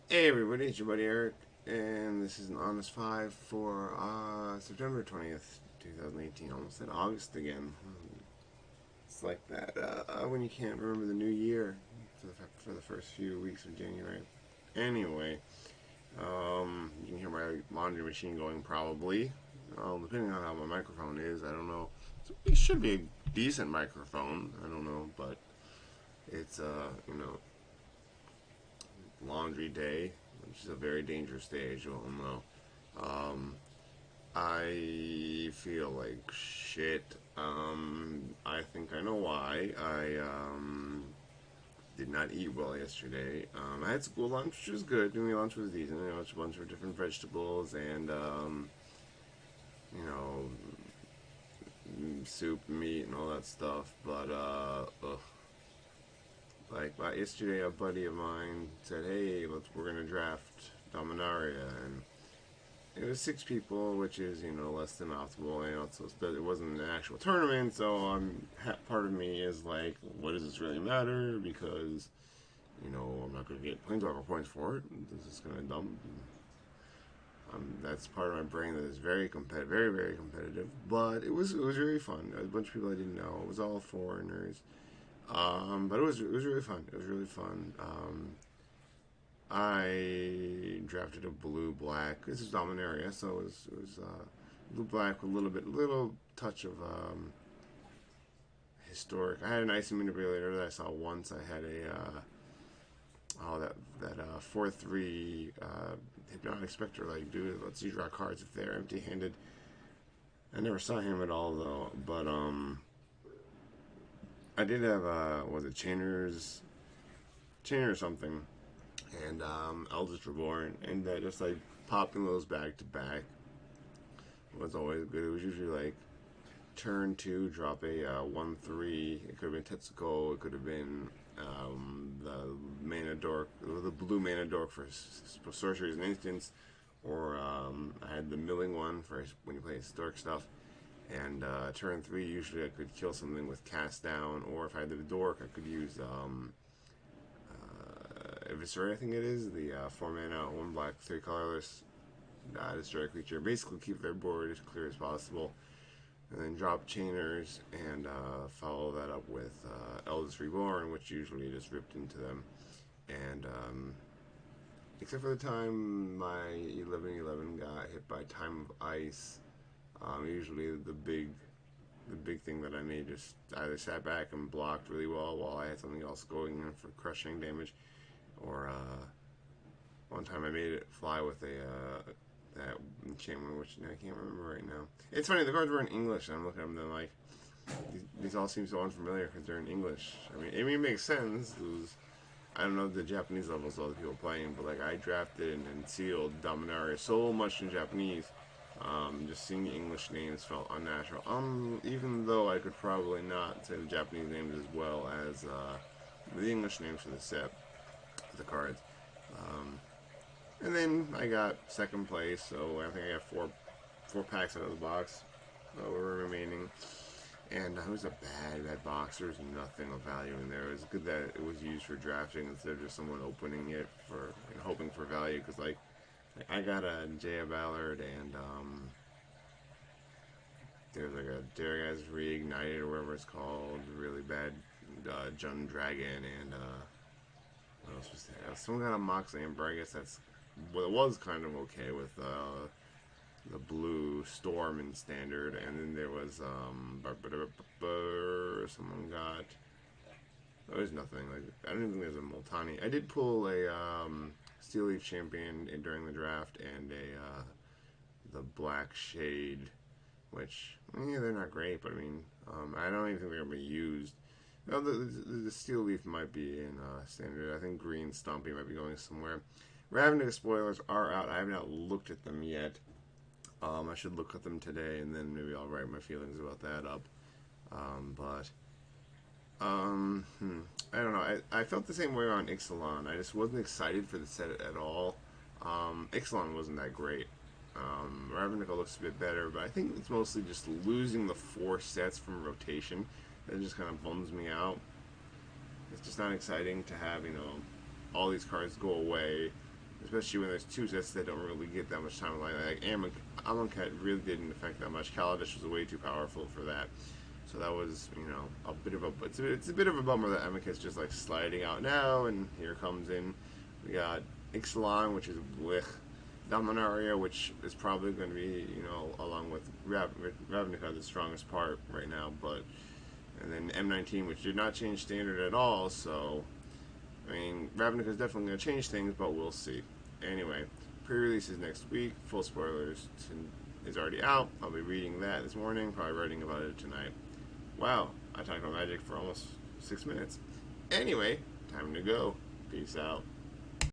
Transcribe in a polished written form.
Hey everybody, it's your buddy Eric, and this is an Honest 5 for September 20th, 2018. Almost said August again. It's like that when you can't remember the new year for the first few weeks of January. Anyway, you can hear my laundry machine going probably. Depending on how my microphone is, I don't know. It should be a decent microphone. I don't know, but it's, laundry day, which is a very dangerous day, as you all know. Um, I feel like shit. I think I know why. I did not eat well yesterday. I had school lunch, which was good. Doing lunch was decent. It's a bunch of different vegetables and you know, soup, meat, and all that stuff. But yesterday, a buddy of mine said, "Hey, we're gonna draft Dominaria," and it was 6 people, which is less than optimal. It wasn't an actual tournament, so part of me is like, what does this really matter? Because I'm not going to get planeswalker points for it. This is going to dump. That's part of my brain that is very competitive, very very competitive. But it was really fun. A bunch of people I didn't know. It was all foreigners. But it was really fun. It was really fun. I drafted a blue black. This is Dominaria, so it was blue black with little touch of historic. I had an icy manipulator that I saw once. I had a that 4/3 hypnotic specter like dude. Lets you draw cards if they're empty handed. I never saw him at all though, but I did have was it Chainer or something, and Eldritch Reborn, and just like popping those back to back was always good. It was usually like turn two, drop a 1/3. It could have been Tetsuko. It could have been the mana dork, the blue mana dork for sorceries and instants, or I had the milling one for when you play historic stuff. And turn three, usually I could kill something with cast down, or if I had the dork, I could use Eviscerate. I think it is the 4 mana, 1 black, 3 colorless destroy a creature. Basically, keep their board as clear as possible, and then drop Chainers and follow that up with Eldritch Reborn, which usually just ripped into them. And except for the time my 11/11 got hit by Time of Ice, usually the big thing that I made just either sat back and blocked really well while I had something else going in for crushing damage, or one time I made it fly with that enchantment, which I can't remember right now. It's funny, the cards were in English, and I'm looking at them and like, these all seem so unfamiliar because they're in English. It makes sense. I don't know the Japanese levels of the people playing, but like I drafted and sealed Dominaria so much in Japanese. Just seeing the English names felt unnatural. Even though I could probably not say the Japanese names as well as the English names for the set, the cards. Um, and then I got second place, so I think I got four packs out of the box remaining. And it was a bad box. There was nothing of value in there. It was good that it was used for drafting instead of just someone opening it for and hoping for value. Because like I got a Jaya Ballard and there's like a Dare Reignited or whatever it's called. Really bad Jun Dragon and what else was there? Someone got a Moxley Ember. I guess that's well, it was kind of okay with the blue Storm in standard, and then there was someone got. There was nothing like I don't even think there's a Multani. I did pull a Steel Leaf Champion during the draft and a the Black Shade, which yeah they're not great, but I don't even think they're gonna be used. No, the Steel Leaf might be in standard. I think Green Stumpy might be going somewhere. Ravnica spoilers are out. I have not looked at them yet. I should look at them today, and then maybe I'll write my feelings about that up. But I don't know. I felt the same way on Ixalan. I just wasn't excited for the set at all. Ixalan wasn't that great. Ravnica looks a bit better, but I think it's mostly just losing the 4 sets from rotation that just kind of bums me out. It's just not exciting to have all these cards go away. especially when there's two sets that don't really get that much time. Like Amonkhet really didn't affect that much. Kaladesh was way too powerful for that. So that was, a bit of it's a bit of a bummer that Amonkhet's just like sliding out now, and here comes in, we got Ixalan, which is blech, Dominaria, which is probably going to be, along with Ravnica, the strongest part right now, and then M19, which did not change standard at all, so, Ravnica is definitely going to change things, but we'll see. Anyway, pre-release is next week, full spoilers is already out. I'll be reading that this morning, probably writing about it tonight. Wow, I talked about Magic for almost 6 minutes. Anyway, time to go. Peace out.